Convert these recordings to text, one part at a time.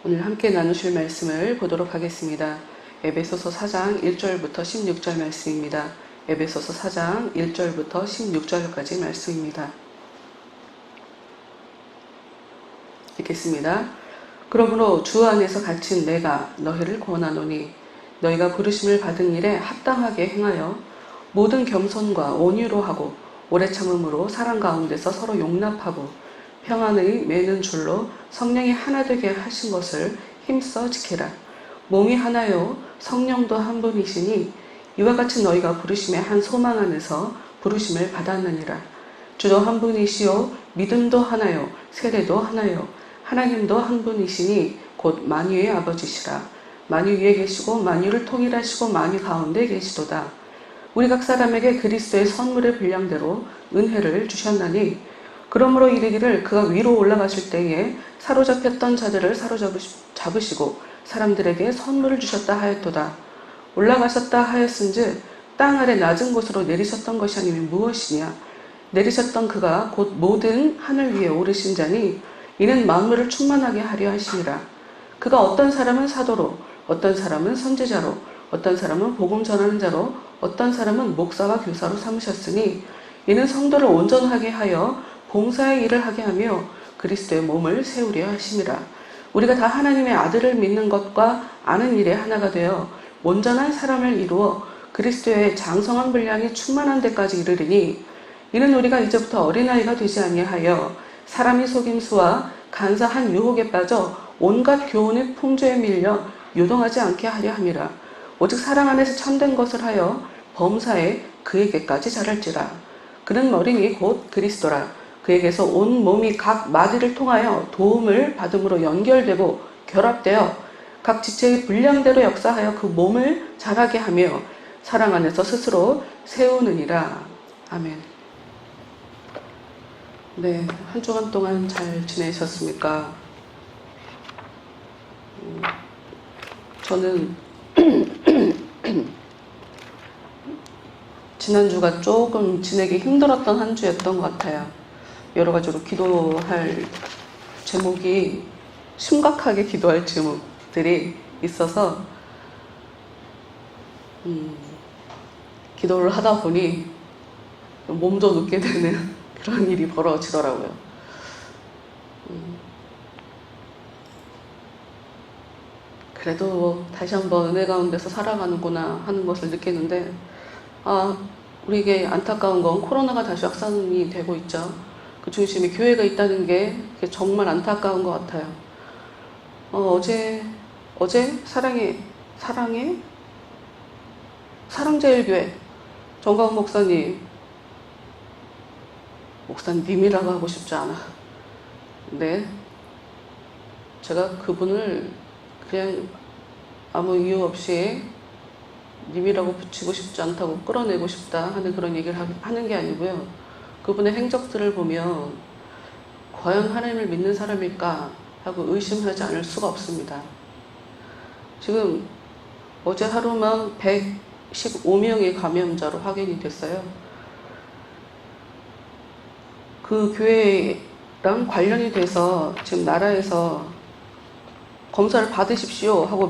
오늘 함께 나누실 말씀을 보도록 하겠습니다. 에베소서 4장 1절부터 16절 말씀입니다. 에베소서 4장 1절부터 16절까지 말씀입니다. 읽겠습니다. 그러므로 주 안에서 갇힌 내가 너희를 권하노니 너희가 부르심을 받은 일에 합당하게 행하여 모든 겸손과 온유로 하고 오래 참음으로 사랑 가운데서 서로 용납하고 평안의 매는 줄로 성령이 하나 되게 하신 것을 힘써 지키라. 몸이 하나요 성령도 한 분이시니 이와 같이 너희가 부르심의 한 소망 안에서 부르심을 받았느니라. 주도 한 분이시요 믿음도 하나요 세례도 하나요 하나님도 한 분이시니 곧 만유의 아버지시라. 만유 위에 계시고 만유를 통일하시고 만유 가운데 계시도다. 우리 각 사람에게 그리스도의 선물의 분량대로 은혜를 주셨나니 그러므로 이르기를 그가 위로 올라가실 때에 사로잡혔던 자들을 사로잡으시고 사람들에게 선물을 주셨다 하였도다. 올라가셨다 하였은즉 땅 아래 낮은 곳으로 내리셨던 것이 아니면 무엇이냐. 내리셨던 그가 곧 모든 하늘 위에 오르신 자니 이는 만물을 충만하게 하려 하심이라. 그가 어떤 사람은 사도로 어떤 사람은 선지자로 어떤 사람은 복음 전하는 자로 어떤 사람은 목사와 교사로 삼으셨으니 이는 성도를 온전하게 하여 봉사의 일을 하게 하며 그리스도의 몸을 세우려 하심이라. 우리가 다 하나님의 아들을 믿는 것과 아는 일에 하나가 되어 온전한 사람을 이루어 그리스도의 장성한 분량이 충만한 데까지 이르리니 이는 우리가 이제부터 어린아이가 되지 아니하여 사람이 속임수와 간사한 유혹에 빠져 온갖 교훈의 풍조에 밀려 요동하지 않게 하려 함이라. 오직 사랑 안에서 참된 것을 하여 범사에 그에게까지 자랄지라. 그는 머리니 곧 그리스도라. 그에게서 온 몸이 각 마디를 통하여 도움을 받음으로 연결되고 결합되어 각 지체의 분량대로 역사하여 그 몸을 자라게 하며 사랑 안에서 스스로 세우느니라. 아멘. 네, 한 주간 동안 잘 지내셨습니까? 저는 지난주가 조금 지내기 힘들었던 한 주였던 것 같아요. 여러 가지로 기도할 제목이 심각하게 기도할 제목들이 있어서 기도를 하다 보니 몸도 눕게 되는 그런 일이 벌어지더라고요. 그래도 다시 한번 은혜 가운데서 살아가는구나 하는 것을 느끼는데 우리에게 안타까운 건 코로나가 다시 확산이 되고 있죠. 그 중심에 교회가 있다는 게 정말 안타까운 것 같아요. 어제 사랑제일교회 정광훈 목사님이라고 하고 싶지 않아. 근데 제가 그분을 그냥 아무 이유 없이 님이라고 붙이고 싶지 않다고 끌어내고 싶다 하는 그런 얘기를 하는 게 아니고요. 그분의 행적들을 보면 과연 하나님을 믿는 사람일까 하고 의심하지 않을 수가 없습니다. 지금 어제 하루만 115명의 감염자로 확인이 됐어요. 그 교회랑 관련이 돼서 지금 나라에서 검사를 받으십시오 하고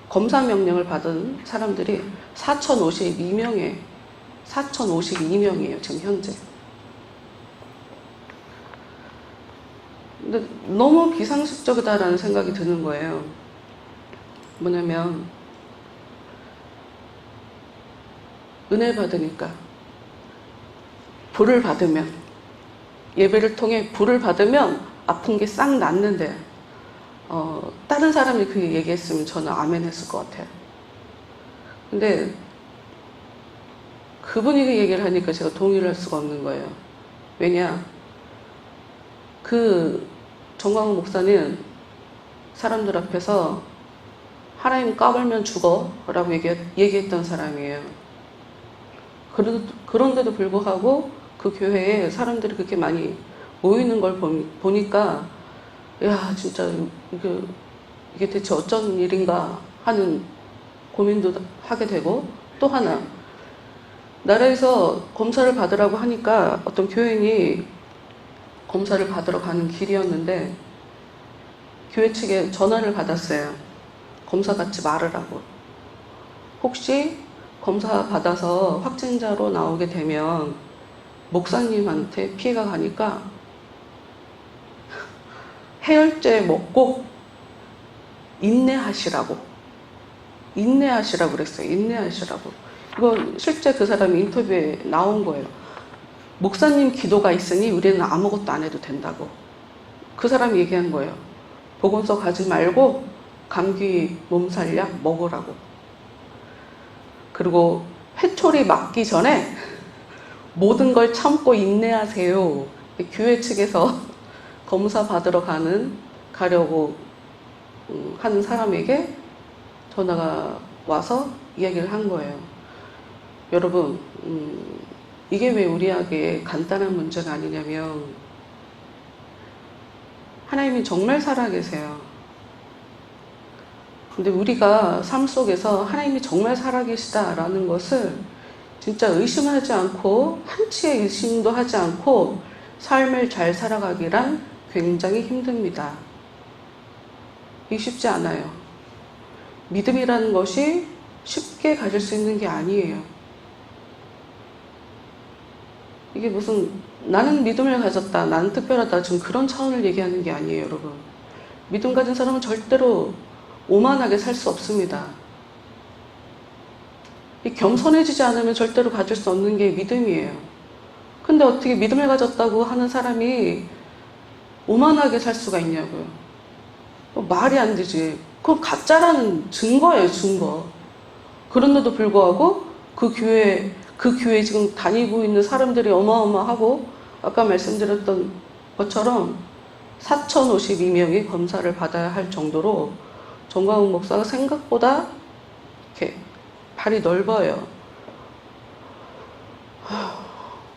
검사 명령을 받은 사람들이 4,052명이에요, 지금 현재. 근데 너무 비상식적이다라는 생각이 드는 거예요. 뭐냐면, 은혜 받으니까, 불을 받으면, 예배를 통해 불을 받으면 아픈 게 싹 낫는데, 다른 사람이 그 얘기했으면 저는 아멘 했을 것 같아요. 근데 그분이 그 얘기를 하니까 제가 동의를 할 수가 없는 거예요. 왜냐? 그 정광훈 목사는 사람들 앞에서 하나님 까불면 죽어 라고 얘기했던 사람이에요. 그런데도 불구하고 그 교회에 사람들이 그렇게 많이 모이는 걸 보니까 야, 진짜 이게 대체 어쩐 일인가 하는 고민도 하게 되고, 또 하나, 나라에서 검사를 받으라고 하니까 어떤 교인이 검사를 받으러 가는 길이었는데 교회 측에 전화를 받았어요. 검사 받지 말으라고. 혹시 검사 받아서 확진자로 나오게 되면 목사님한테 피해가 가니까 해열제 먹고 인내하시라고 그랬어요. 인내하시라고. 이거 실제 그 사람이 인터뷰에 나온 거예요. 목사님 기도가 있으니 우리는 아무것도 안 해도 된다고. 그 사람이 얘기한 거예요. 보건소 가지 말고 감기 몸살약 먹으라고. 그리고 회초리 맞기 전에 모든 걸 참고 인내하세요. 교회 측에서 검사 받으러 가려고 하는 사람에게 전화가 와서 이야기를 한 거예요. 여러분, 이게 왜 우리에게 간단한 문제가 아니냐면, 하나님이 정말 살아계세요. 근데 우리가 삶 속에서 하나님이 정말 살아계시다라는 것을 진짜 의심하지 않고, 한치의 의심도 하지 않고 삶을 잘 살아가기란 굉장히 힘듭니다. 이게 쉽지 않아요. 믿음이라는 것이 쉽게 가질 수 있는 게 아니에요. 이게 무슨 나는 믿음을 가졌다, 나는 특별하다, 지금 그런 차원을 얘기하는 게 아니에요, 여러분. 믿음 가진 사람은 절대로 오만하게 살 수 없습니다. 겸손해지지 않으면 절대로 가질 수 없는 게 믿음이에요. 근데 어떻게 믿음을 가졌다고 하는 사람이 오만하게 살 수가 있냐고요. 말이 안 되지. 그건 가짜라는 증거예요, 증거. 그런데도 불구하고 그 교회에 지금 다니고 있는 사람들이 어마어마하고, 아까 말씀드렸던 것처럼 4,052명이 검사를 받아야 할 정도로 정광훈 목사가 생각보다 이렇게 발이 넓어요.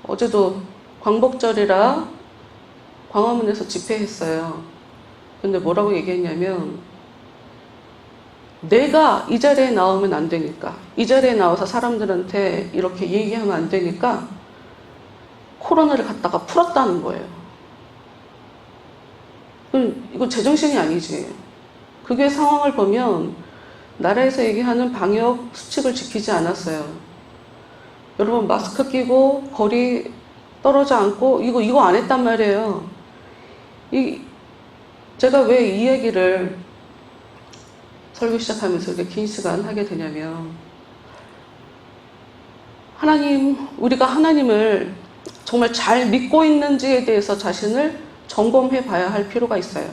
어제도 광복절이라 광화문에서 집회했어요. 근데 뭐라고 얘기했냐면, 내가 이 자리에 나오면 안 되니까, 이 자리에 나와서 사람들한테 이렇게 얘기하면 안 되니까 코로나를 갖다가 풀었다는 거예요. 이거 제정신이 아니지. 그게 상황을 보면 나라에서 얘기하는 방역 수칙을 지키지 않았어요. 여러분, 마스크 끼고 거리 떨어져 앉고 이거 안 했단 말이에요. 제가 왜 이 얘기를 설교 시작하면서 이렇게 긴 시간 하게 되냐면, 우리가 하나님을 정말 잘 믿고 있는지에 대해서 자신을 점검해 봐야 할 필요가 있어요.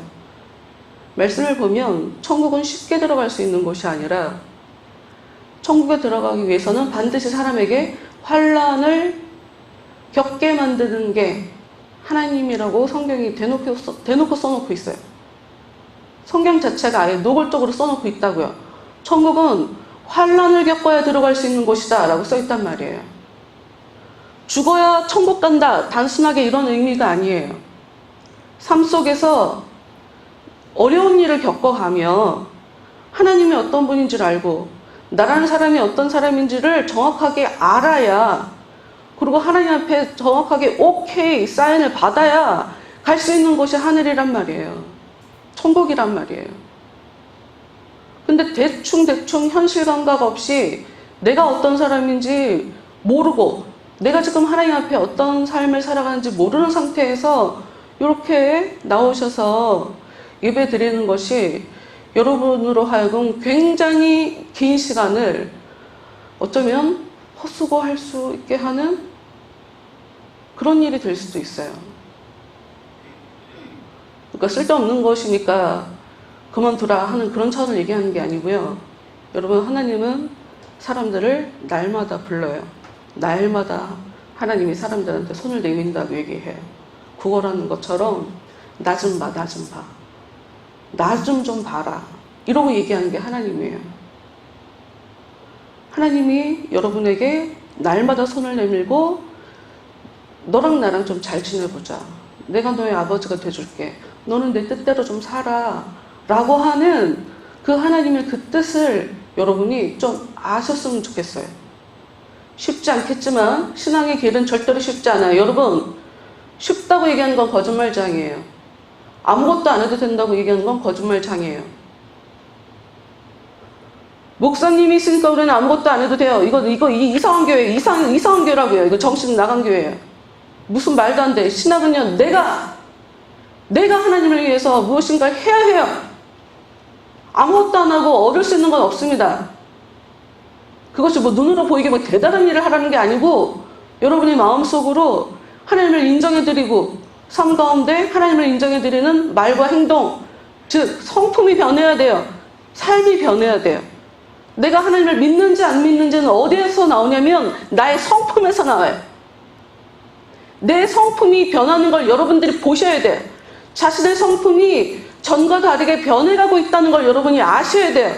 말씀을 보면 천국은 쉽게 들어갈 수 있는 곳이 아니라, 천국에 들어가기 위해서는 반드시 사람에게 환난을 겪게 만드는 게 하나님이라고 성경이 대놓고 써놓고 있어요. 성경 자체가 아예 노골적으로 써놓고 있다고요. 천국은 환난을 겪어야 들어갈 수 있는 곳이다 라고 써있단 말이에요. 죽어야 천국 간다, 단순하게 이런 의미가 아니에요. 삶 속에서 어려운 일을 겪어가며 하나님이 어떤 분인지를 알고, 나라는 사람이 어떤 사람인지를 정확하게 알아야, 그리고 하나님 앞에 정확하게 오케이 사인을 받아야 갈 수 있는 곳이 하늘이란 말이에요. 천국이란 말이에요. 근데 대충 현실 감각 없이 내가 어떤 사람인지 모르고, 내가 지금 하나님 앞에 어떤 삶을 살아가는지 모르는 상태에서 이렇게 나오셔서 예배 드리는 것이 여러분으로 하여금 굉장히 긴 시간을 어쩌면 헛수고할 수 있게 하는 그런 일이 될 수도 있어요. 그러니까 쓸데없는 것이니까 그만두라 하는 그런 차원을 얘기하는 게 아니고요. 여러분, 하나님은 사람들을 날마다 불러요. 날마다 하나님이 사람들한테 손을 내민다고 얘기해요. 구걸하는 것처럼 나 좀 봐, 나 좀 봐. 나 좀 봐라. 이러고 얘기하는 게 하나님이에요. 하나님이 여러분에게 날마다 손을 내밀고, 너랑 나랑 좀 잘 지내보자. 내가 너의 아버지가 돼줄게. 너는 내 뜻대로 좀 살아. 라고 하는 그 하나님의 그 뜻을 여러분이 좀 아셨으면 좋겠어요. 쉽지 않겠지만 신앙의 길은 절대로 쉽지 않아요. 여러분, 쉽다고 얘기하는 건 거짓말장이에요. 아무것도 안 해도 된다고 얘기하는 건 거짓말장이에요. 목사님이 있으니까 우리는 아무것도 안 해도 돼요. 이거 이상한 교회, 이상한 교회라고요. 이거 정신 나간 교회예요. 무슨 말도 안 돼. 신학은요, 내가 하나님을 위해서 무엇인가 해야 해요. 아무것도 안 하고 얻을 수 있는 건 없습니다. 그것이 뭐 눈으로 보이게 뭐 대단한 일을 하라는 게 아니고, 여러분이 마음속으로 하나님을 인정해드리고 삶 가운데 하나님을 인정해드리는 말과 행동, 즉 성품이 변해야 돼요. 삶이 변해야 돼요. 내가 하나님을 믿는지 안 믿는지는 어디에서 나오냐면 나의 성품에서 나와요. 내 성품이 변하는 걸 여러분들이 보셔야 돼요. 자신의 성품이 전과 다르게 변해가고 있다는 걸 여러분이 아셔야 돼요.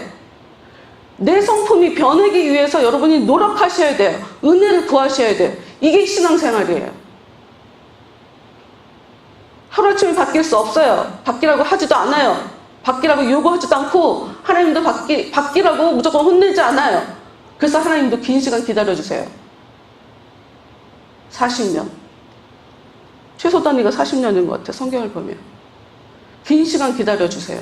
내 성품이 변하기 위해서 여러분이 노력하셔야 돼요. 은혜를 구하셔야 돼요. 이게 신앙생활이에요. 하루아침에 바뀔 수 없어요. 바뀌라고 하지도 않아요. 바뀌라고 요구하지도 않고 하나님도 바뀌라고 무조건 혼내지 않아요. 그래서 하나님도 긴 시간 기다려주세요. 40년. 최소 단위가 40년인 것 같아요. 성경을 보면. 긴 시간 기다려주세요.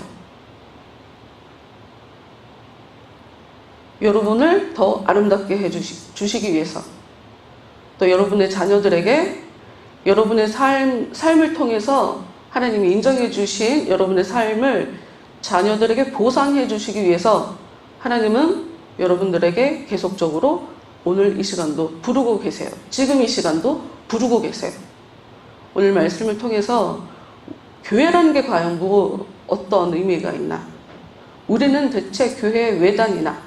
여러분을 더 아름답게 해주시기 위해서, 또 여러분의 자녀들에게 여러분의 삶을 통해서 하나님이 인정해 주신 여러분의 삶을 자녀들에게 보상해 주시기 위해서 하나님은 여러분들에게 계속적으로 오늘 이 시간도 부르고 계세요. 지금 이 시간도 부르고 계세요. 오늘 말씀을 통해서 교회라는 게 과연 어떤 의미가 있나? 우리는 대체 교회의 외단이나?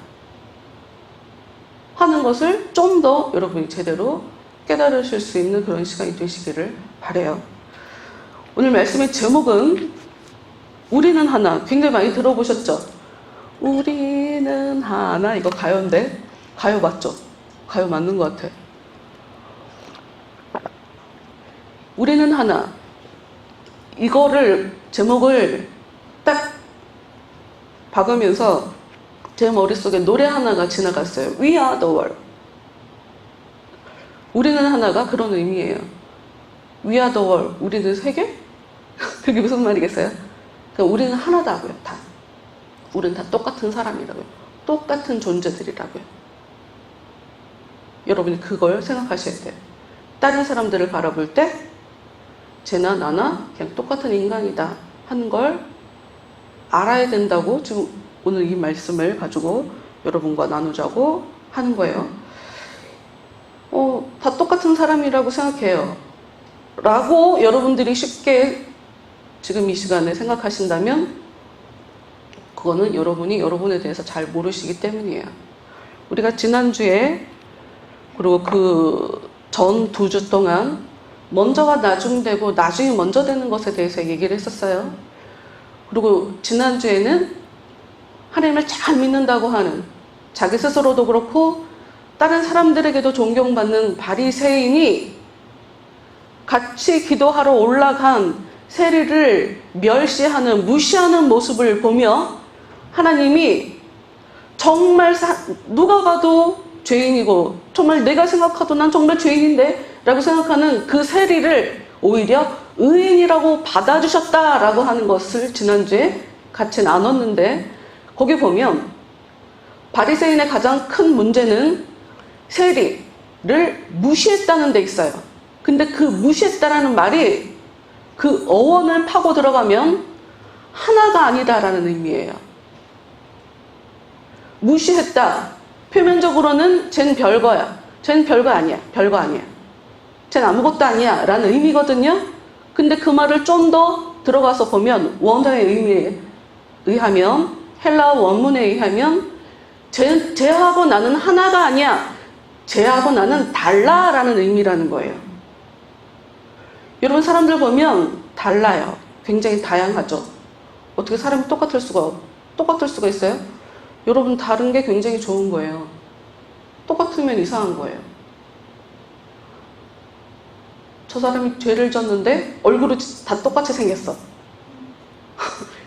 하는 것을 좀 더 여러분이 제대로 깨달으실 수 있는 그런 시간이 되시기를 바라요. 오늘 말씀의 제목은 우리는 하나. 굉장히 많이 들어보셨죠? 우리는 하나. 이거 가요인데, 가요 맞죠? 가요 맞는 것 같아. 우리는 하나. 이거를 제목을 딱 박으면서 제 머릿속에 노래 하나가 지나갔어요. We are the world. 우리는 하나가 그런 의미예요. We are the world. 우리는 세계? 그게 무슨 말이겠어요? 그러니까 우리는 하나다고요. 다. 우리는 다 똑같은 사람이라고요. 똑같은 존재들이라고요. 여러분이 그걸 생각하셔야 돼요. 다른 사람들을 바라볼 때 쟤나 나나 그냥 똑같은 인간이다 하는 걸 알아야 된다고 지금 오늘 이 말씀을 가지고 여러분과 나누자고 하는 거예요. 다 똑같은 사람이라고 생각해요. 라고 여러분들이 쉽게 지금 이 시간에 생각하신다면 그거는 여러분이 여러분에 대해서 잘 모르시기 때문이에요. 우리가 지난주에 그리고 그 전 2주 동안 먼저가 나중 되고 나중이 먼저 되는 것에 대해서 얘기를 했었어요. 그리고 지난주에는 하나님을 잘 믿는다고 하는, 자기 스스로도 그렇고 다른 사람들에게도 존경받는 바리새인이 같이 기도하러 올라간 세리를 멸시하는, 무시하는 모습을 보며 하나님이 정말 누가 봐도 죄인이고 정말 내가 생각해도 난 정말 죄인인데 라고 생각하는 그 세리를 오히려 의인이라고 받아주셨다라고 하는 것을 지난주에 같이 나눴는데, 거기 보면 바리새인의 가장 큰 문제는 세리를 무시했다는 데 있어요. 근데 그 무시했다라는 말이 그 어원을 파고 들어가면 하나가 아니다라는 의미예요. 무시했다. 표면적으로는 쟨 별거야. 쟨 별거 아니야. 별거 아니야. 쟨 아무것도 아니야. 라는 의미거든요. 근데 그 말을 좀 더 들어가서 보면 원어의 의미에 의하면, 헬라어 원문에 의하면 쟤하고 나는 하나가 아니야. 쟤하고 나는 달라 라는 의미라는 거예요. 여러분, 사람들 보면 달라요. 굉장히 다양하죠. 어떻게 사람이 똑같을 수가 있어요? 여러분, 다른 게 굉장히 좋은 거예요. 똑같으면 이상한 거예요. 저 사람이 죄를 졌는데 얼굴이 다 똑같이 생겼어.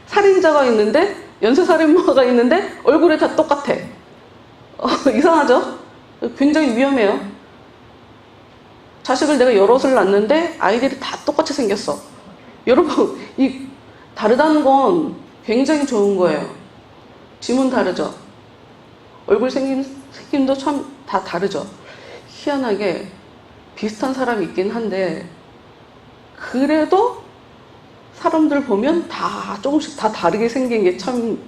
살인자가 있는데, 연쇄살인마가 있는데 얼굴이 다 똑같아. 이상하죠? 굉장히 위험해요. 자식을 내가 여럿을 낳는데 아이들이 다 똑같이 생겼어. 여러분, 다르다는 건 굉장히 좋은 거예요. 지문 다르죠? 얼굴 생김도 참 다 다르죠? 희한하게 비슷한 사람이 있긴 한데, 그래도 사람들 보면 다 조금씩 다 다르게 생긴 게 참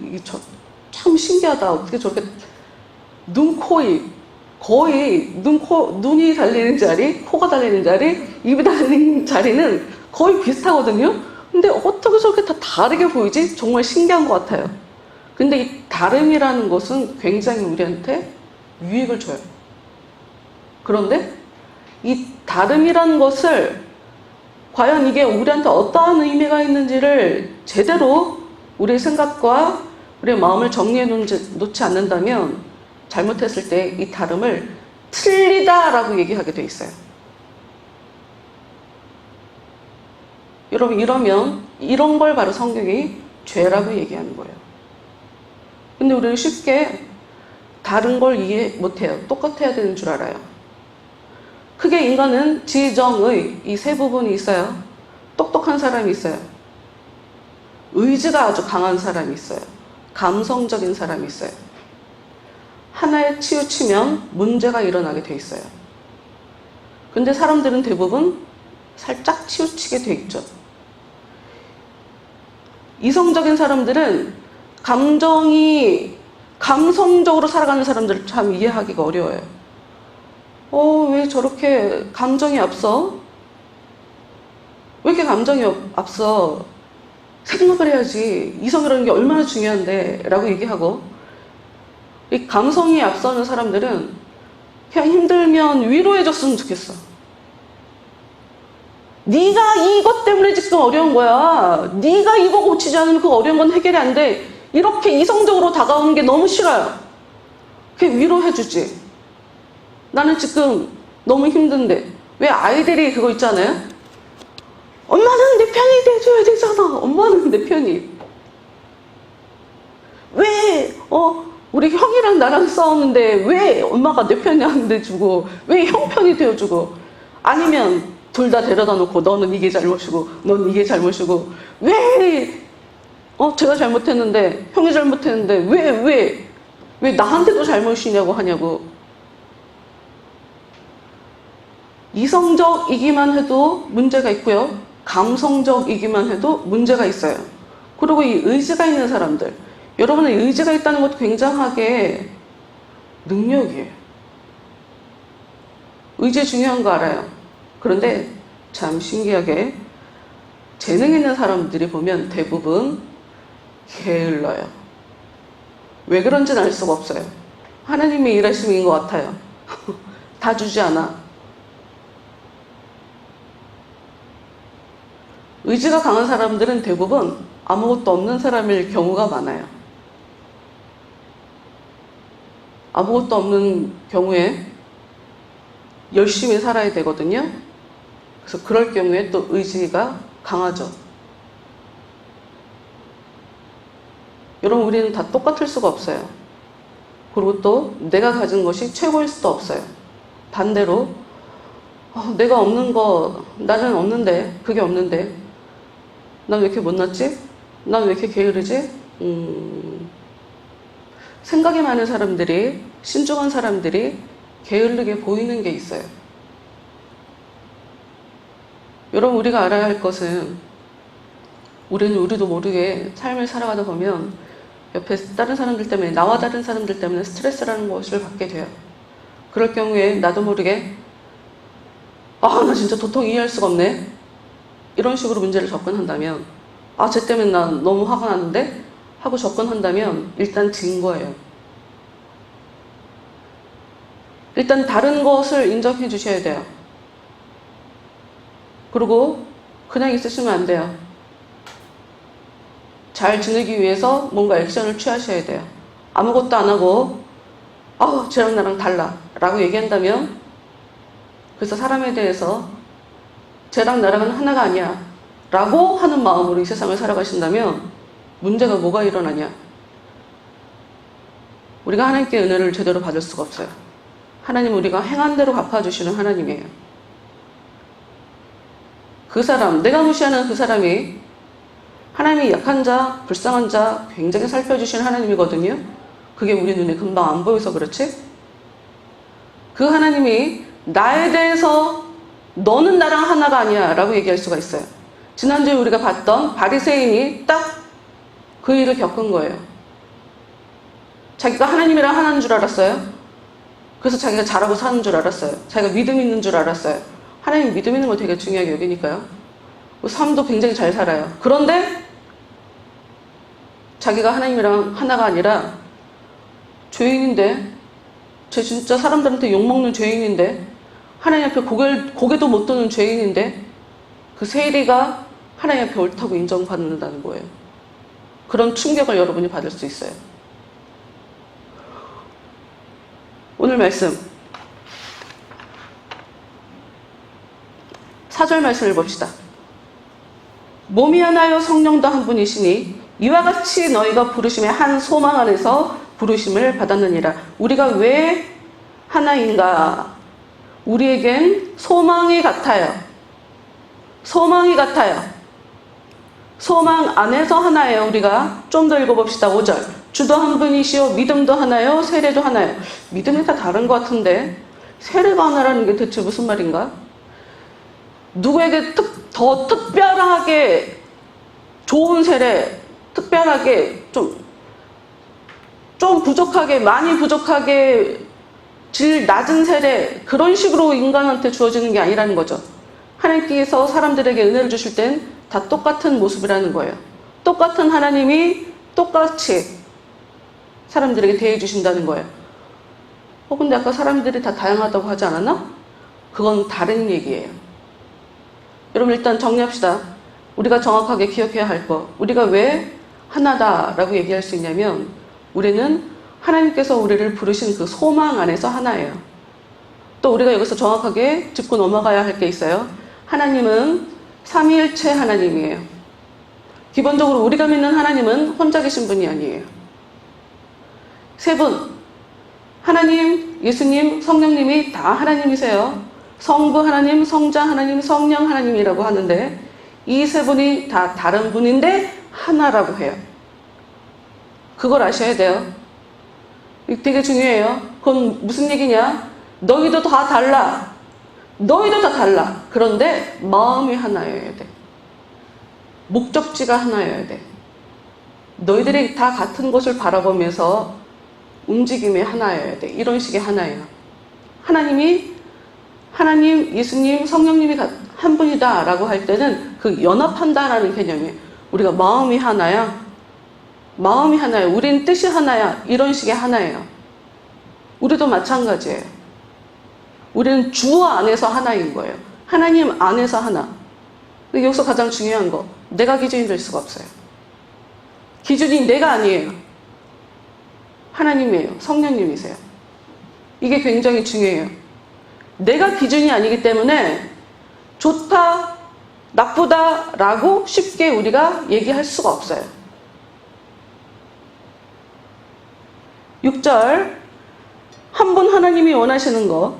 신기하다. 어떻게 저렇게 눈, 코, 입, 거의 눈이 달리는 자리, 코가 달리는 자리, 입이 달리는 자리는 거의 비슷하거든요? 근데 어떻게 저렇게 다 다르게 보이지? 정말 신기한 것 같아요. 근데 이 다름이라는 것은 굉장히 우리한테 유익을 줘요. 그런데 이 다름이라는 것을 과연 이게 우리한테 어떠한 의미가 있는지를 제대로 우리의 생각과 우리의 마음을 정리해 놓지 않는다면 잘못했을 때 이 다름을 틀리다라고 얘기하게 돼 있어요. 여러분, 이러면 이런 걸 바로 성경이 죄라고 얘기하는 거예요. 근데 우리는 쉽게 다른 걸 이해 못해요. 똑같아야 되는 줄 알아요. 크게 인간은 지정의 이 세 부분이 있어요. 똑똑한 사람이 있어요. 의지가 아주 강한 사람이 있어요. 감성적인 사람이 있어요. 하나에 치우치면 문제가 일어나게 돼 있어요. 근데 사람들은 대부분 살짝 치우치게 돼 있죠. 이성적인 사람들은 감성적으로 살아가는 사람들을 참 이해하기가 어려워요. 왜 저렇게 감정이 앞서? 왜 이렇게 감정이 앞서? 생각을 해야지. 이성이라는 게 얼마나 중요한데 라고 얘기하고, 이 감성이 앞서는 사람들은 그냥 힘들면 위로해줬으면 좋겠어. 네가 이것 때문에 지금 어려운 거야. 네가 이거 고치지 않으면 그 어려운 건 해결이 안 돼. 이렇게 이성적으로 다가오는 게 너무 싫어요. 그게 위로해주지. 나는 지금 너무 힘든데. 왜 아이들이 그거 있잖아요. 엄마는 내 편이 돼줘야 되잖아. 엄마는 내 편이. 왜 우리 형이랑 나랑 싸우는데 왜 엄마가 내 편이 안 돼주고, 왜 형 편이 되어주고, 아니면 둘 다 데려다 놓고 너는 이게 잘못이고 너는 이게 잘못이고, 왜 제가 잘못했는데 형이 잘못했는데 왜 나한테도 잘못이냐고 하냐고. 이성적이기만 해도 문제가 있고요, 감성적이기만 해도 문제가 있어요. 그리고 이 의지가 있는 사람들, 여러분의 의지가 있다는 것도 굉장하게 능력이에요. 의지 중요한 거 알아요. 그런데 참 신기하게 재능 있는 사람들이 보면 대부분 게을러요. 왜 그런지는 알 수가 없어요. 하나님의 일하심인 것 같아요. 다 주지 않아. 의지가 강한 사람들은 대부분 아무것도 없는 사람일 경우가 많아요. 아무것도 없는 경우에 열심히 살아야 되거든요. 그래서 그럴 경우에 또 의지가 강하죠. 여러분, 우리는 다 똑같을 수가 없어요. 그리고 또 내가 가진 것이 최고일 수도 없어요. 반대로 내가 없는 거, 나는 없는데, 그게 없는데 난 왜 이렇게 못났지? 난 왜 이렇게 게으르지? 생각이 많은 사람들이, 신중한 사람들이 게으르게 보이는 게 있어요. 여러분, 우리가 알아야 할 것은, 우리는 우리도 모르게 삶을 살아가다 보면 옆에 다른 사람들 때문에, 나와 다른 사람들 때문에 스트레스라는 것을 받게 돼요. 그럴 경우에 나도 모르게 나 진짜 도통 이해할 수가 없네, 이런 식으로 문제를 접근한다면, 쟤 때문에 난 너무 화가 나는데 하고 접근한다면 일단 진 거예요. 일단 다른 것을 인정해 주셔야 돼요. 그리고 그냥 있으시면 안 돼요. 잘 지내기 위해서 뭔가 액션을 취하셔야 돼요. 아무것도 안 하고 쟤랑 나랑 달라 라고 얘기한다면, 그래서 사람에 대해서 쟤랑 나랑은 하나가 아니야 라고 하는 마음으로 이 세상을 살아가신다면 문제가 뭐가 일어나냐? 우리가 하나님께 은혜를 제대로 받을 수가 없어요. 하나님은 우리가 행한 대로 갚아주시는 하나님이에요. 그 사람, 내가 무시하는 그 사람이 하나님이 약한 자, 불쌍한 자 굉장히 살펴주시는 하나님이거든요. 그게 우리 눈에 금방 안 보여서 그렇지? 그 하나님이 나에 대해서 너는 나랑 하나가 아니야 라고 얘기할 수가 있어요. 지난주에 우리가 봤던 바리새인이 딱 그 일을 겪은 거예요. 자기가 하나님이랑 하나인 줄 알았어요. 그래서 자기가 잘하고 사는 줄 알았어요. 자기가 믿음 있는 줄 알았어요. 하나님 믿음 있는 거 되게 중요하게 여기니까요. 삶도 굉장히 잘 살아요. 그런데 자기가 하나님이랑 하나가 아니라 죄인인데, 쟤 진짜 사람들한테 욕먹는 죄인인데, 하나님 앞에 고개도 못 드는 죄인인데, 그 세리가 하나님 앞에 옳다고 인정받는다는 거예요. 그런 충격을 여러분이 받을 수 있어요. 오늘 말씀 4절 말씀을 봅시다. 몸이 하나요 성령도 한 분이시니 이와 같이 너희가 부르심의 한 소망 안에서 부르심을 받았느니라. 우리가 왜 하나인가? 우리에겐 소망이 같아요. 소망이 같아요. 소망 안에서 하나예요. 우리가 좀 더 읽어봅시다. 5절. 주도 한 분이시요 믿음도 하나요 세례도 하나요. 믿음이 다 다른 것 같은데 세례가 하나라는 게 대체 무슨 말인가? 누구에게 더 특별하게 좋은 세례, 특별하게 좀 부족하게, 많이 부족하게 질 낮은 세례, 그런 식으로 인간한테 주어지는 게 아니라는 거죠. 하나님께서 사람들에게 은혜를 주실 땐 다 똑같은 모습이라는 거예요. 똑같은 하나님이 똑같이 사람들에게 대해 주신다는 거예요. 근데 아까 사람들이 다 다양하다고 하지 않았나? 그건 다른 얘기예요. 여러분 일단 정리합시다. 우리가 정확하게 기억해야 할 거. 우리가 왜 하나다라고 얘기할 수 있냐면 우리는 하나님께서 우리를 부르신 그 소망 안에서 하나예요. 또 우리가 여기서 정확하게 짚고 넘어가야 할 게 있어요. 하나님은 삼위일체 하나님이에요. 기본적으로 우리가 믿는 하나님은 혼자 계신 분이 아니에요. 세 분, 하나님, 예수님, 성령님이 다 하나님이세요. 성부 하나님, 성자 하나님, 성령 하나님이라고 하는데 이 세 분이 다 다른 분인데 하나라고 해요. 그걸 아셔야 돼요. 되게 중요해요. 그건 무슨 얘기냐? 너희도 다 달라. 너희도 다 달라. 그런데 마음이 하나여야 돼. 목적지가 하나여야 돼. 너희들이 다 같은 것을 바라보면서 움직임이 하나여야 돼. 이런 식의 하나예요. 하나님, 예수님, 성령님이 한 분이다 라고 할 때는 그 연합한다라는 개념이에요. 우리가 마음이 하나야. 마음이 하나야. 우린 뜻이 하나야. 이런 식의 하나예요. 우리도 마찬가지예요. 우리는 주 안에서 하나인 거예요. 하나님 안에서 하나. 근데 여기서 가장 중요한 거, 내가 기준이 될 수가 없어요. 기준이 내가 아니에요. 하나님이에요. 성령님이세요. 이게 굉장히 중요해요. 내가 기준이 아니기 때문에 좋다, 나쁘다 라고 쉽게 우리가 얘기할 수가 없어요. 6절, 한 분 하나님이 원하시는 거,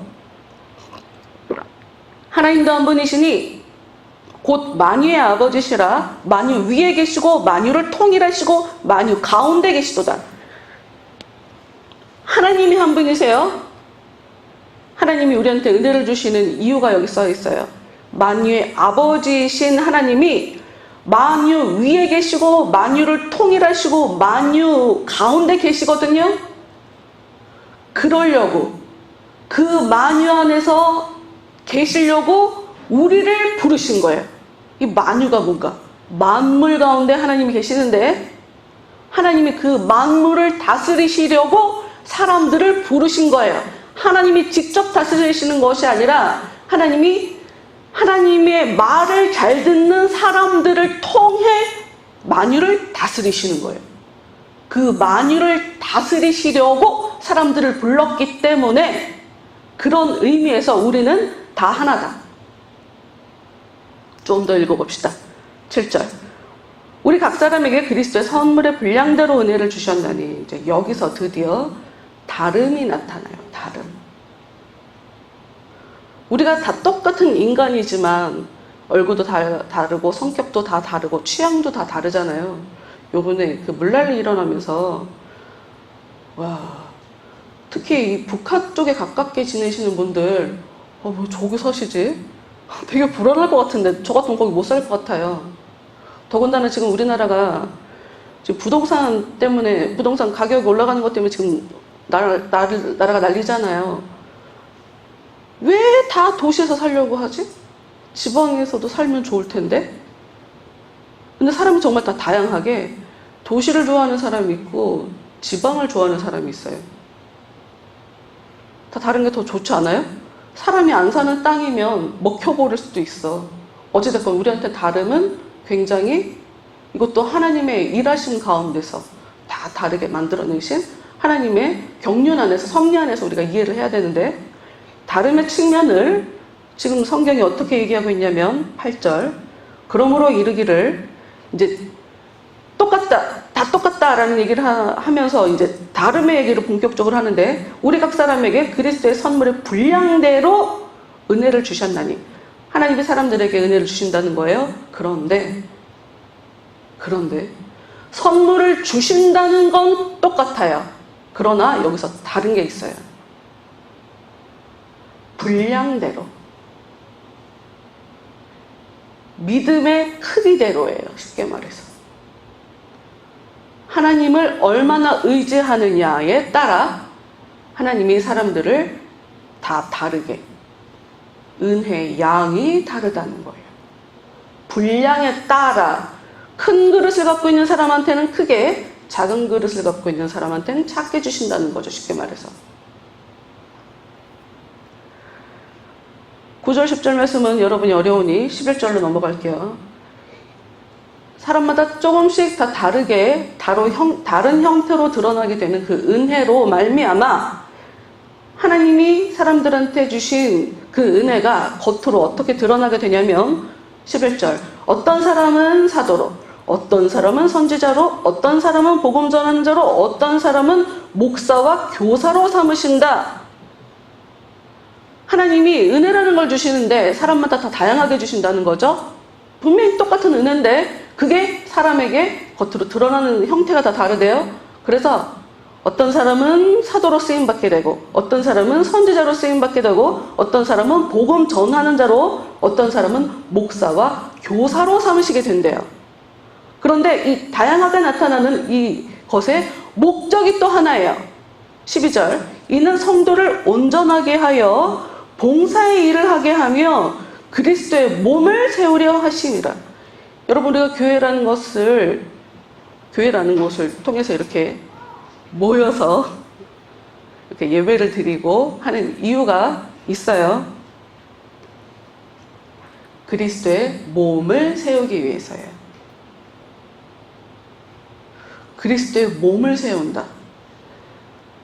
하나님도 한 분이시니 곧 만유의 아버지시라. 만유 위에 계시고 만유를 통일하시고 만유 가운데 계시도다. 하나님이 한 분이세요. 하나님이 우리한테 은혜를 주시는 이유가 여기 써 있어요. 만유의 아버지신 하나님이 만유 위에 계시고 만유를 통일하시고 만유 가운데 계시거든요. 그러려고 그 만유 안에서 계시려고 우리를 부르신 거예요. 이 만유가 뭔가? 만물 가운데 하나님이 계시는데 하나님이 그 만물을 다스리시려고 사람들을 부르신 거예요. 하나님이 직접 다스리시는 것이 아니라 하나님이 하나님의 말을 잘 듣는 사람들을 통해 만유를 다스리시는 거예요. 그 만유를 다스리시려고 사람들을 불렀기 때문에 그런 의미에서 우리는 다 하나다. 좀 더 읽어봅시다. 7절. 우리 각 사람에게 그리스도의 선물의 분량대로 은혜를 주셨나니 이제 여기서 드디어 다름이 나타나요. 다름. 우리가 다 똑같은 인간이지만 얼굴도 다르고 성격도 다 다르고 취향도 다 다르잖아요. 요번에 그 물난리 일어나면서 와, 특히 이 북한 쪽에 가깝게 지내시는 분들 뭐 저기 사시지? 되게 불안할 것 같은데 저 같으면 거기 못 살 것 같아요. 더군다나 지금 우리나라가 지금 부동산 때문에 부동산 가격이 올라가는 것 때문에 지금 나라가 난리잖아요. 왜 다 도시에서 살려고 하지? 지방에서도 살면 좋을 텐데. 근데 사람이 정말 다 다양하게 도시를 좋아하는 사람이 있고 지방을 좋아하는 사람이 있어요. 다 다른 게 더 좋지 않아요? 사람이 안 사는 땅이면 먹혀버릴 수도 있어. 어찌됐건 우리한테 다름은 굉장히 이것도 하나님의 일하심 가운데서 다 다르게 만들어내신 하나님의 경륜 안에서 섭리 안에서 우리가 이해를 해야 되는데, 다름의 측면을 지금 성경이 어떻게 얘기하고 있냐면 8절, 그러므로 이르기를, 이제 똑같다, 다 똑같다라는 얘기를 하면서 이제 다름의 얘기를 본격적으로 하는데, 우리 각 사람에게 그리스도의 선물의 분량대로 은혜를 주셨나니, 하나님이 사람들에게 은혜를 주신다는 거예요. 그런데 선물을 주신다는 건 똑같아요. 그러나 여기서 다른 게 있어요. 분량대로, 믿음의 크기대로예요. 쉽게 말해서 하나님을 얼마나 의지하느냐에 따라 하나님이 사람들을 다 다르게, 은혜의 양이 다르다는 거예요. 분량에 따라 큰 그릇을 갖고 있는 사람한테는 크게, 작은 그릇을 갖고 있는 사람한테는 작게 주신다는 거죠. 쉽게 말해서 9절 10절 말씀은 여러분이 어려우니 11절로 넘어갈게요. 사람마다 조금씩 다 다르게 다른 형태로 드러나게 되는 그 은혜로 말미암아 하나님이 사람들한테 주신 그 은혜가 겉으로 어떻게 드러나게 되냐면 11절, 어떤 사람은 사도로, 어떤 사람은 선지자로, 어떤 사람은 복음 전하는 자로, 어떤 사람은 목사와 교사로 삼으신다. 하나님이 은혜라는 걸 주시는데 사람마다 다 다양하게 주신다는 거죠. 분명히 똑같은 은혜인데 그게 사람에게 겉으로 드러나는 형태가 다 다르대요. 그래서 어떤 사람은 사도로 쓰임받게 되고, 어떤 사람은 선지자로 쓰임받게 되고, 어떤 사람은 복음 전하는 자로, 어떤 사람은 목사와 교사로 삼으시게 된대요. 그런데 이 다양하게 나타나는 이 것의 목적이 또 하나예요. 12절, 이는 성도를 온전하게 하여 봉사의 일을 하게 하며 그리스도의 몸을 세우려 하심이라. 여러분, 우리가 교회라는 것을 통해서 이렇게 모여서 이렇게 예배를 드리고 하는 이유가 있어요. 그리스도의 몸을 세우기 위해서예요. 그리스도의 몸을 세운다.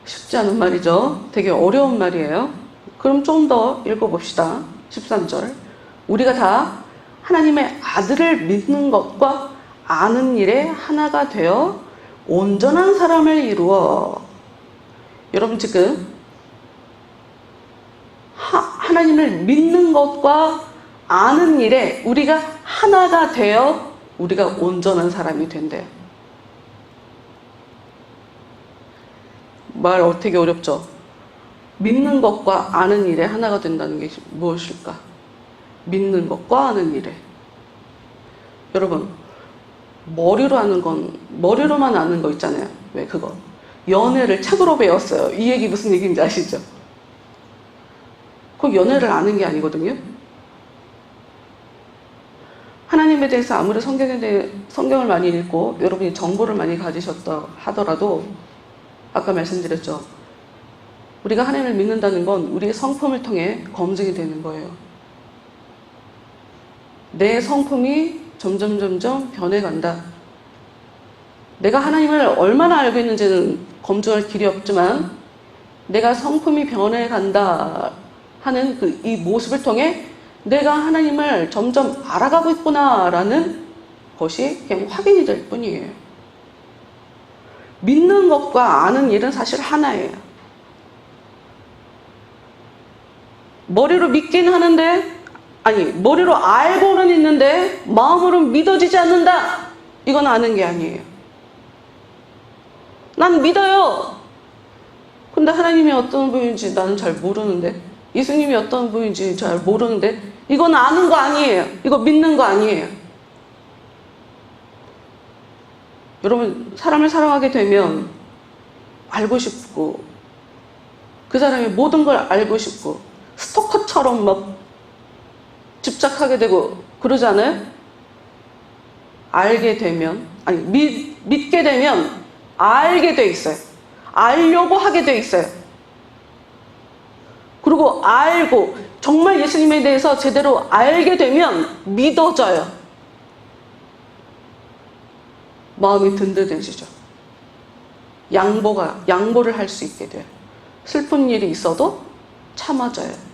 쉽지 않은 말이죠. 되게 어려운 말이에요. 그럼 좀 더 읽어봅시다. 13절. 우리가 다 하나님의 아들을 믿는 것과 아는 일에 하나가 되어 온전한 사람을 이루어. 여러분, 지금 하나님을 믿는 것과 아는 일에 우리가 하나가 되어 우리가 온전한 사람이 된대요. 말 되게 어렵죠? 믿는 것과 아는 일에 하나가 된다는 게 무엇일까? 믿는 것과 아는 일에. 여러분, 머리로만 아는 거 있잖아요. 왜 그거? 연애를 책으로 배웠어요. 이 얘기 무슨 얘기인지 아시죠? 그 연애를 아는 게 아니거든요. 하나님에 대해서 아무리 성경을 많이 읽고 여러분이 정보를 많이 가지셨다 하더라도 아까 말씀드렸죠. 우리가 하나님을 믿는다는 건 우리의 성품을 통해 검증이 되는 거예요. 내 성품이 점점 변해간다. 내가 하나님을 얼마나 알고 있는지는 검증할 길이 없지만 내가 성품이 변해간다 하는 이 모습을 통해 내가 하나님을 점점 알아가고 있구나라는 것이 그냥 확인이 될 뿐이에요. 믿는 것과 아는 일은 사실 하나예요. 머리로 믿긴 하는데 아니, 머리로 알고는 있는데 마음으로는 믿어지지 않는다. 이건 아는 게 아니에요. 난 믿어요. 근데 하나님이 어떤 분인지 나는 잘 모르는데, 예수님이 어떤 분인지 잘 모르는데, 이건 아는 거 아니에요. 이거 믿는 거 아니에요. 여러분, 사람을 사랑하게 되면 알고 싶고, 그 사람의 모든 걸 알고 싶고, 스토커처럼 막 집착하게 되고 그러지 않아요? 알게 되면, 아니, 믿게 되면 알게 돼 있어요. 알려고 하게 돼 있어요. 그리고 알고 정말 예수님에 대해서 제대로 알게 되면 믿어져요. 마음이 든든해지죠. 양보를 할 수 있게 돼요. 슬픈 일이 있어도 참아져요.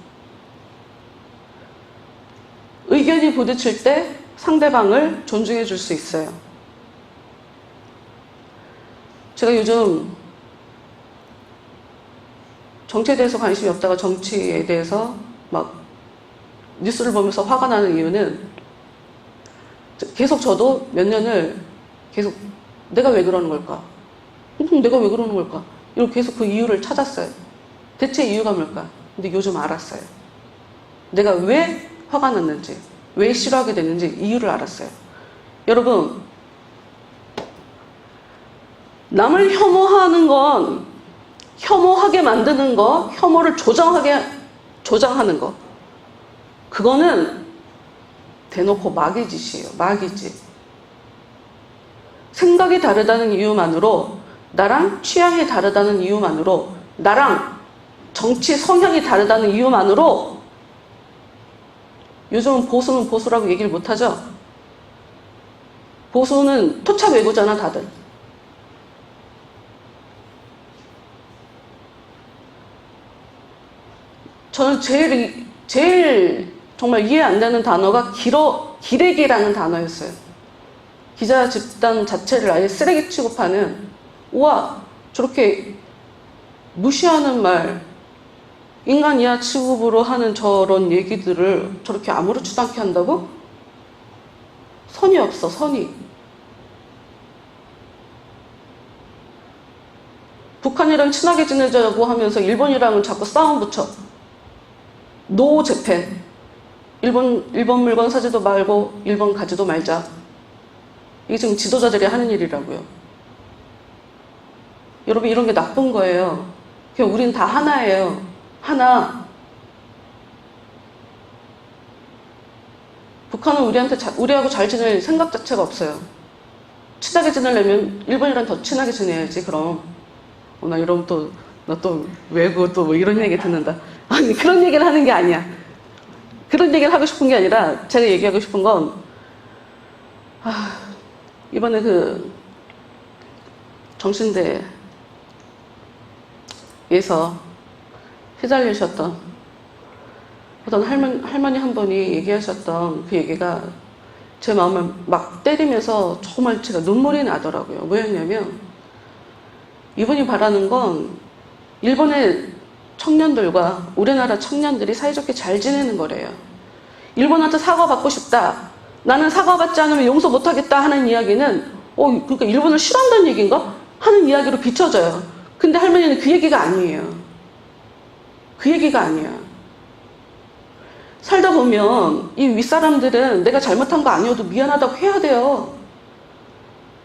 의견이 부딪힐 때 상대방을 존중해 줄 수 있어요. 제가 요즘 정치에 대해서 관심이 없다가 정치에 대해서 막 뉴스를 보면서 화가 나는 이유는, 계속 저도 몇 년을 계속 내가 왜 그러는 걸까? 내가 왜 그러는 걸까? 이렇게 계속 그 이유를 찾았어요. 대체 이유가 뭘까? 근데 요즘 알았어요. 내가 왜 화가 났는지, 왜 싫어하게 됐는지 이유를 알았어요. 여러분, 남을 혐오하는 건, 혐오하게 만드는 거, 혐오를 조장하는 거, 그거는 대놓고 마귀 짓이에요. 마귀 짓. 생각이 다르다는 이유만으로, 나랑 취향이 다르다는 이유만으로, 나랑 정치 성향이 다르다는 이유만으로, 요즘은 보수는 보수라고 얘기를 못하죠. 보수는 토착 외구잖아, 다들. 저는 제일 정말 이해 안 되는 단어가 기레기라는 단어였어요. 기자 집단 자체를 아예 쓰레기 취급하는, 우와, 저렇게 무시하는 말, 인간 이하 취급으로 하는 저런 얘기들을 저렇게 아무렇지도 않게 한다고? 선이 없어, 선이. 북한이랑 친하게 지내자고 하면서 일본이랑은 자꾸 싸움 붙여. 노 재팬. 일본 물건 사지도 말고 일본 가지도 말자. 이게 지금 지도자들이 하는 일이라고요. 여러분, 이런 게 나쁜 거예요. 그냥 우린 다 하나예요. 하나. 북한은 우리하고 잘 지낼 생각 자체가 없어요. 친하게 지내려면 일본이랑 더 친하게 지내야지. 그럼 나 이러면 너 또 왜고 또 뭐 이런 얘기 듣는다. 아니, 그런 얘기를 하는 게 아니야. 그런 얘기를 하고 싶은 게 아니라, 제가 얘기하고 싶은 건, 이번에 그 정신대에서 휘달리셨던 어떤 할머니 한 분이 얘기하셨던 그 얘기가 제 마음을 막 때리면서 정말 제가 눈물이 나더라고요. 뭐였냐면, 이분이 바라는 건 일본의 청년들과 우리나라 청년들이 사이좋게 잘 지내는 거래요. 일본한테 사과받고 싶다, 나는 사과받지 않으면 용서 못하겠다 하는 이야기는, 그러니까 일본을 싫어한다는 얘기인가? 하는 이야기로 비춰져요. 근데 할머니는 그 얘기가 아니에요. 그 얘기가 아니야. 살다 보면 이 윗사람들은 내가 잘못한 거 아니어도 미안하다고 해야 돼요.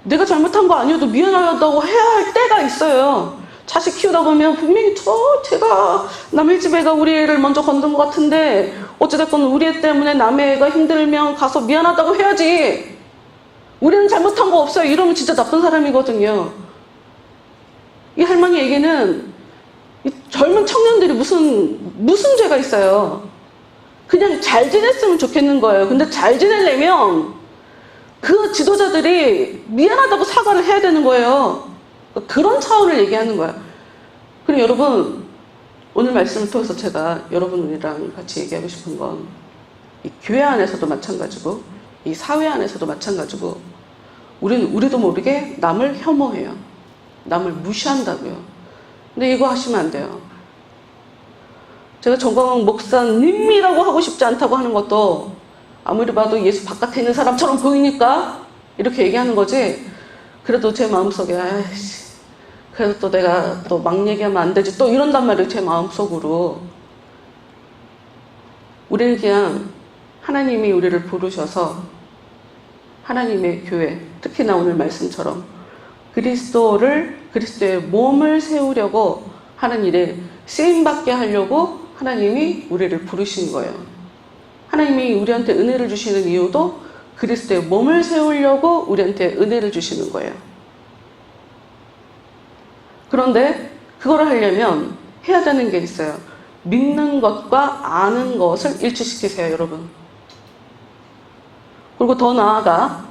내가 잘못한 거 아니어도 미안하다고 해야 할 때가 있어요. 자식 키우다 보면 분명히 제가 남의 집 애가 우리 애를 먼저 건든 것 같은데, 어찌됐건 우리 애 때문에 남의 애가 힘들면 가서 미안하다고 해야지. 우리는 잘못한 거 없어요. 이러면 진짜 나쁜 사람이거든요. 이 할머니 얘기는 이 젊은 청년들이 무슨 죄가 있어요. 그냥 잘 지냈으면 좋겠는 거예요. 근데 잘 지내려면 그 지도자들이 미안하다고 사과를 해야 되는 거예요. 그런 차원을 얘기하는 거야. 그리고 여러분, 오늘 말씀을 통해서 제가 여러분이랑 같이 얘기하고 싶은 건, 이 교회 안에서도 마찬가지고 이 사회 안에서도 마찬가지고, 우리도 모르게 남을 혐오해요. 남을 무시한다고요. 근데 이거 하시면 안 돼요. 제가 정광훈 목사님이라고 하고 싶지 않다고 하는 것도 아무리 봐도 예수 바깥에 있는 사람처럼 보이니까 이렇게 얘기하는 거지. 그래도 제 마음속에 아이씨, 그래도 또 내가 또 막 얘기하면 안 되지 또 이런단 말이에요. 제 마음속으로. 우리는 그냥 하나님이 우리를 부르셔서 하나님의 교회, 특히나 오늘 말씀처럼 그리스도의 몸을 세우려고 하는 일에 쓰임받게 하려고 하나님이 우리를 부르신 거예요. 하나님이 우리한테 은혜를 주시는 이유도 그리스도의 몸을 세우려고 우리한테 은혜를 주시는 거예요. 그런데 그걸 하려면 해야 되는 게 있어요. 믿는 것과 아는 것을 일치시키세요, 여러분. 그리고 더 나아가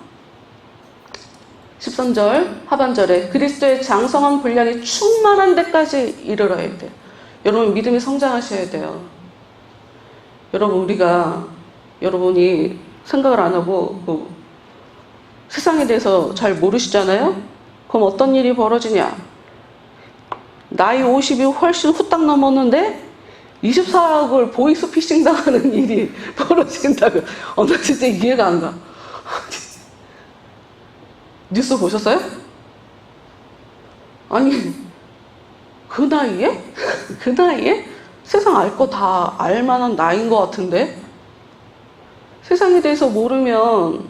13절 하반절에 그리스도의 장성한 분량이 충만한 데까지 이르러야 돼요. 여러분 믿음이 성장하셔야 돼요. 여러분이 생각을 안 하고 세상에 대해서 잘 모르시잖아요. 그럼 어떤 일이 벌어지냐? 나이 50이 훨씬 후딱 넘었는데 24억을 보이스피싱 당하는 일이 벌어진다고. 나 진짜 이해가 안 가. 뉴스 보셨어요? 아니, 그 나이에? 그 나이에? 세상 알 거 다 알만한 나이인 것 같은데? 세상에 대해서 모르면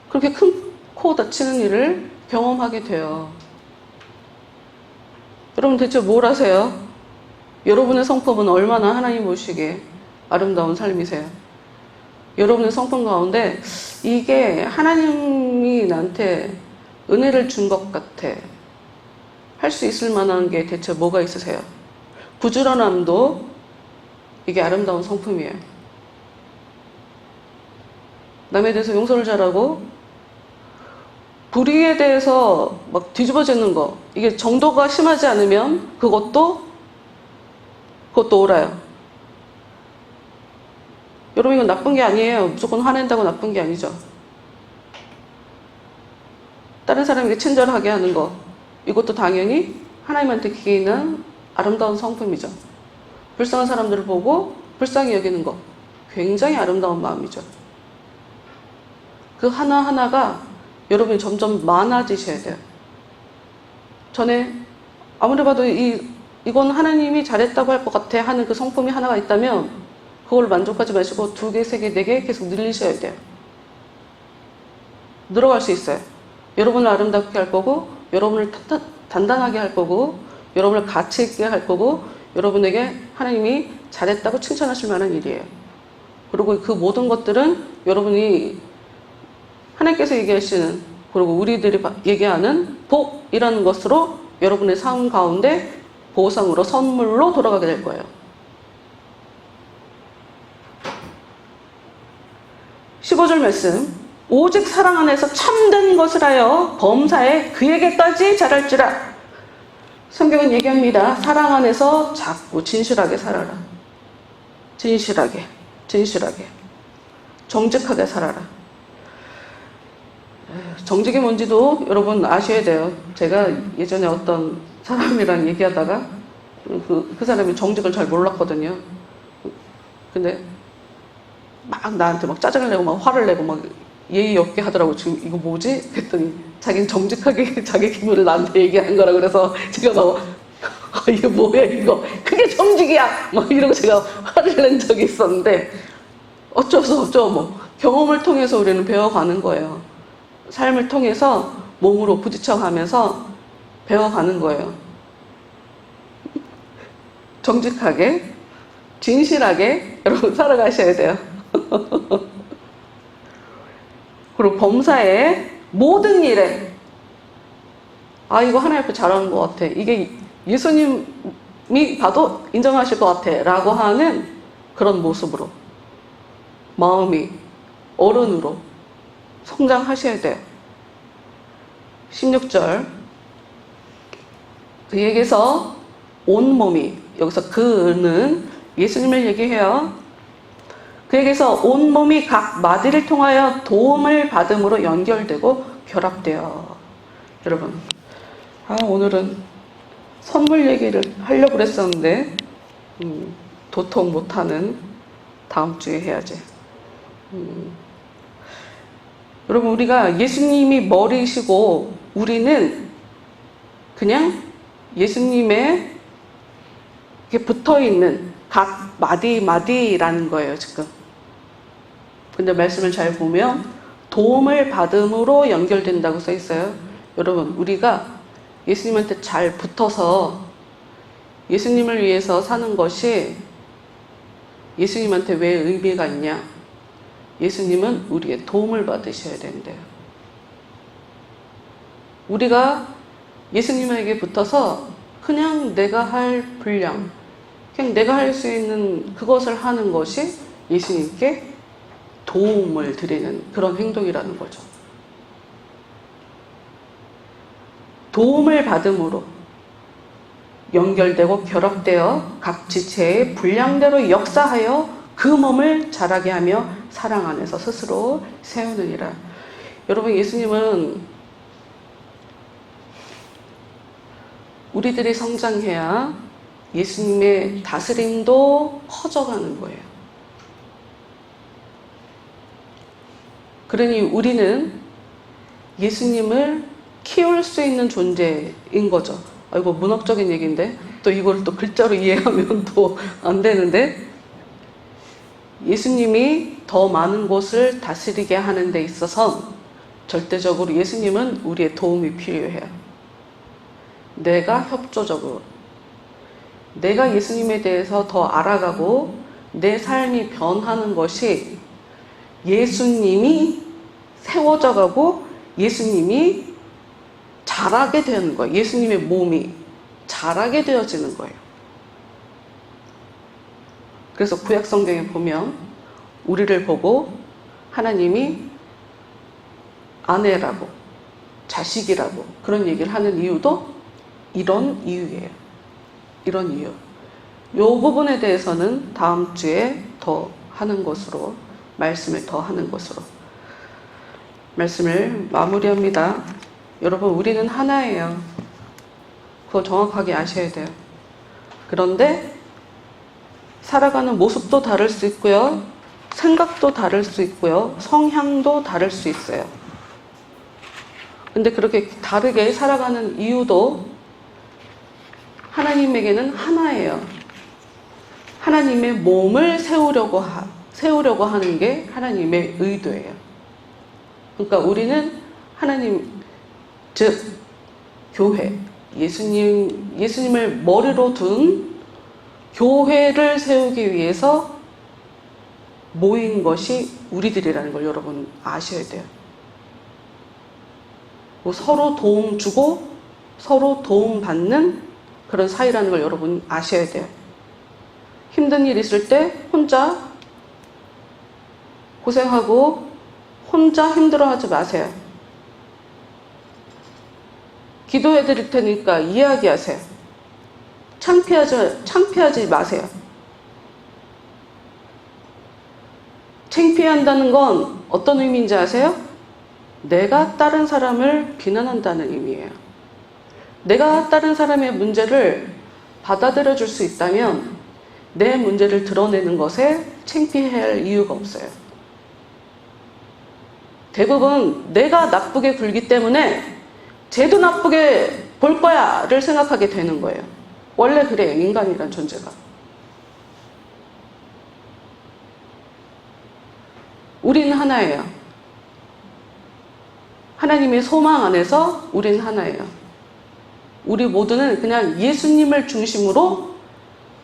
그렇게 큰 코 다치는 일을 경험하게 돼요. 여러분 대체 뭘 하세요? 여러분의 성품은 얼마나 하나님 보시기에 아름다운 삶이세요? 여러분의 성품 가운데 이게 하나님이 나한테 은혜를 준 것 같아. 할 수 있을 만한 게 대체 뭐가 있으세요? 부지런함도 이게 아름다운 성품이에요. 남에 대해서 용서를 잘하고 불의에 대해서 막 뒤집어지는 거, 이게 정도가 심하지 않으면 그것도 옳아요. 여러분 이건 나쁜 게 아니에요. 무조건 화낸다고 나쁜 게 아니죠. 다른 사람에게 친절하게 하는 거, 이것도 당연히 하나님한테 기이는 아름다운 성품이죠. 불쌍한 사람들을 보고 불쌍히 여기는 거, 굉장히 아름다운 마음이죠. 그 하나하나가 여러분이 점점 많아지셔야 돼요. 전에 아무리 봐도 이건 하나님이 잘했다고 할 것 같아 하는 그 성품이 하나가 있다면 그걸 만족하지 마시고 2개, 3개, 4개 계속 늘리셔야 돼요. 늘어갈 수 있어요. 여러분을 아름답게 할 거고, 여러분을 단단하게 할 거고, 여러분을 가치 있게 할 거고, 여러분에게 하나님이 잘했다고 칭찬하실 만한 일이에요. 그리고 그 모든 것들은 여러분이 하나님께서 얘기하시는, 그리고 우리들이 얘기하는 복이라는 것으로 여러분의 삶 가운데 보상으로, 선물로 돌아가게 될 거예요. 15절 말씀, 오직 사랑 안에서 참된 것을 하여 범사에 그에게까지 잘할지라. 성경은 얘기합니다. 사랑 안에서 자꾸 진실하게 살아라. 진실하게 정직하게 살아라. 정직이 뭔지도 여러분 아셔야 돼요. 제가 예전에 어떤 사람이랑 얘기하다가 그 사람이 정직을 잘 몰랐거든요. 근데 막 나한테 막 짜증을 내고 막 화를 내고 막 예의 없게 하더라고. 지금 이거 뭐지? 그랬더니 자기는 정직하게 자기 기분을 나한테 얘기한 거라. 그래서 제가 막 이게 뭐야 이거, 그게 정직이야 막 이러고 제가 화를 낸 적이 있었는데, 어쩔 수 없죠. 뭐 경험을 통해서 우리는 배워가는 거예요. 삶을 통해서 몸으로 부딪혀가면서 배워가는 거예요. 정직하게, 진실하게 여러분 살아가셔야 돼요. 그리고 범사의 모든 일에, 이거 하나님 앞에 잘하는 것 같아, 이게 예수님이 봐도 인정하실 것 같아 라고 하는 그런 모습으로, 마음이 어른으로 성장하셔야 돼요. 16절, 그에게서 온몸이, 여기서 그는 예수님을 얘기해요. 그에게서 온몸이 각 마디를 통하여 도움을 받음으로 연결되고 결합돼요. 여러분, 오늘은 선물 얘기를 하려고 그랬었는데 도통 못하는 다음 주에 해야지. 여러분, 우리가 예수님이 머리시고 우리는 그냥 예수님의 이렇게 붙어있는 각 마디마디라는 거예요, 지금. 근데 말씀을 잘 보면 도움을 받음으로 연결된다고 써 있어요. 여러분, 우리가 예수님한테 잘 붙어서 예수님을 위해서 사는 것이 예수님한테 왜 의미가 있냐? 예수님은 우리의 도움을 받으셔야 된대요. 우리가 예수님에게 붙어서 그냥 내가 할 분량, 그냥 내가 할 수 있는 그것을 하는 것이 예수님께 도움을 드리는 그런 행동이라는 거죠. 도움을 받음으로 연결되고 결합되어 각 지체의 분량대로 역사하여 그 몸을 자라게 하며 사랑 안에서 스스로 세우느니라. 여러분, 예수님은 우리들이 성장해야 예수님의 다스림도 커져가는 거예요. 그러니 우리는 예수님을 키울 수 있는 존재인 거죠. 이거 문학적인 얘기인데 또 이걸 또 글자로 이해하면 또 안 되는데, 예수님이 더 많은 곳을 다스리게 하는 데 있어서 절대적으로 예수님은 우리의 도움이 필요해요. 내가 협조적으로, 내가 예수님에 대해서 더 알아가고 내 삶이 변하는 것이 예수님이 세워져 가고 예수님이 자라게 되는 거예요. 예수님의 몸이 자라게 되어지는 거예요. 그래서 구약 성경에 보면 우리를 보고 하나님이 아내라고 자식이라고 그런 얘기를 하는 이유도 이런 이유예요. 이런 이유. 이 부분에 대해서는 다음 주에 더 하는 것으로, 말씀을 더 하는 것으로 말씀을 마무리합니다. 여러분, 우리는 하나예요. 그거 정확하게 아셔야 돼요. 그런데 살아가는 모습도 다를 수 있고요, 생각도 다를 수 있고요, 성향도 다를 수 있어요. 근데 그렇게 다르게 살아가는 이유도 하나님에게는 하나예요. 하나님의 몸을 세우려고 하는 게 하나님의 의도예요. 그러니까 우리는 하나님, 즉 교회, 예수님을 머리로 둔 교회를 세우기 위해서 모인 것이 우리들이라는 걸 여러분 아셔야 돼요. 서로 도움 주고 서로 도움 받는 그런 사이라는 걸 여러분 아셔야 돼요. 힘든 일 있을 때 혼자 고생하고 혼자 힘들어하지 마세요. 기도해 드릴 테니까 이야기하세요. 창피하지 마세요. 창피한다는 건 어떤 의미인지 아세요? 내가 다른 사람을 비난한다는 의미예요. 내가 다른 사람의 문제를 받아들여 줄 수 있다면 내 문제를 드러내는 것에 창피할 이유가 없어요. 대부분 내가 나쁘게 굴기 때문에 쟤도 나쁘게 볼 거야를 생각하게 되는 거예요. 원래 그래요, 인간이란 존재가. 우리는 하나예요. 하나님의 소망 안에서 우리는 하나예요. 우리 모두는 그냥 예수님을 중심으로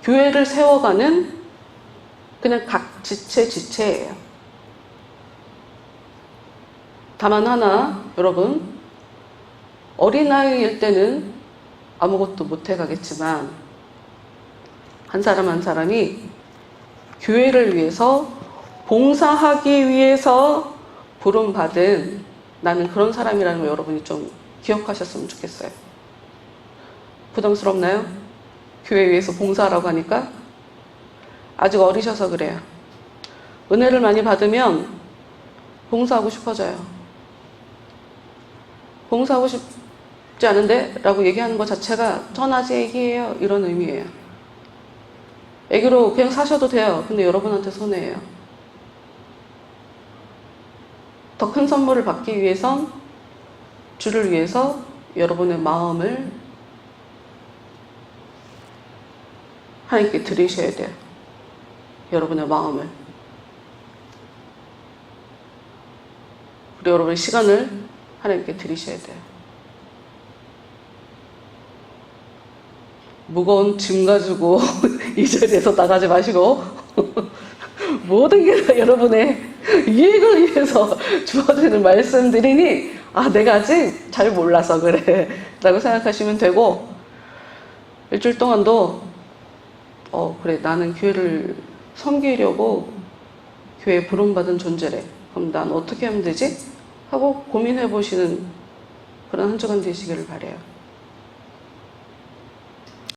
교회를 세워가는 그냥 각 지체예요. 다만 하나, 여러분, 어린아이일 때는 아무것도 못해가겠지만 한 사람 한 사람이 교회를 위해서 봉사하기 위해서 부름받은, 나는 그런 사람이라는 거 여러분이 좀 기억하셨으면 좋겠어요. 부담스럽나요? 교회 위해서 봉사하라고 하니까? 아직 어리셔서 그래요. 은혜를 많이 받으면 봉사하고 싶어져요. 봉사하고 싶지 않은데? 라고 얘기하는 것 자체가 전 아직 애기예요, 이런 의미예요. 애기로 그냥 사셔도 돼요. 근데 여러분한테 손해예요. 더 큰 선물을 받기 위해선 주를 위해서 여러분의 마음을 하나님께 드리셔야 돼요. 여러분의 마음을. 그리고 여러분의 시간을 하나님께 드리셔야 돼요. 무거운 짐 가지고 이 자리에서 나가지 마시고 모든 게 다 여러분의 유익을 위해서 주어지는 말씀들이니 내가 아직 잘 몰라서 그래 라고 생각하시면 되고, 일주일 동안도 그래 나는 교회를 섬기려고 교회에 부름받은 존재래. 그럼 난 어떻게 하면 되지? 하고 고민해 보시는 그런 한 주간 되시기를 바라요.